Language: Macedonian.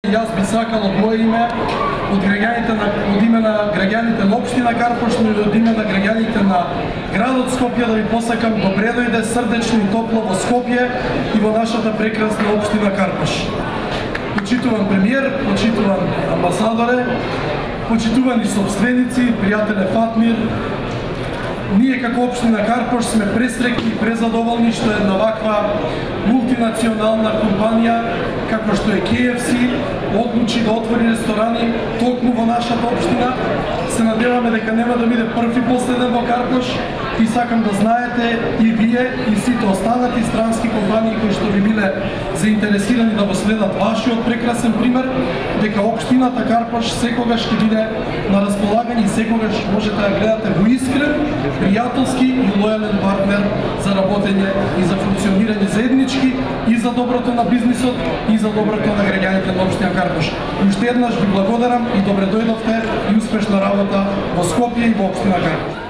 Јас би сакал од моје име, од име на граѓаните на општина Карпош, но и од име на граѓаните на градот Скопје да ви посакам добре дојде срдечно и топло во Скопје и во нашата прекрасна општина Карпош. Почитуван премиер, почитуван амбасадоре, почитувани собственици, пријателе Фатмир, ние како општина Карпош сме пресреќни и презадоволни што една ваква мултинационална компанија како што е KFC одлучи да отвори ресторани токму во нашата општина. Се надеваме дека нема да биде прв и последен во Карпош и сакам да знаете и вие и сите останати странски компании кои што би биле заинтересирани да го следат вашиот прекрасен пример, дека општината Карпош секогаш ќе биде на располагање и секогаш можете да гледате во искрен, пријателски и лојален партнер за работење и за функционирање заеднички и за доброто на бизнисот и за доброто на граѓаните на општина Карпош. Уште еднаш ви благодарам и добре дојдовте и успешна работа во Скопје и во општина Карпош.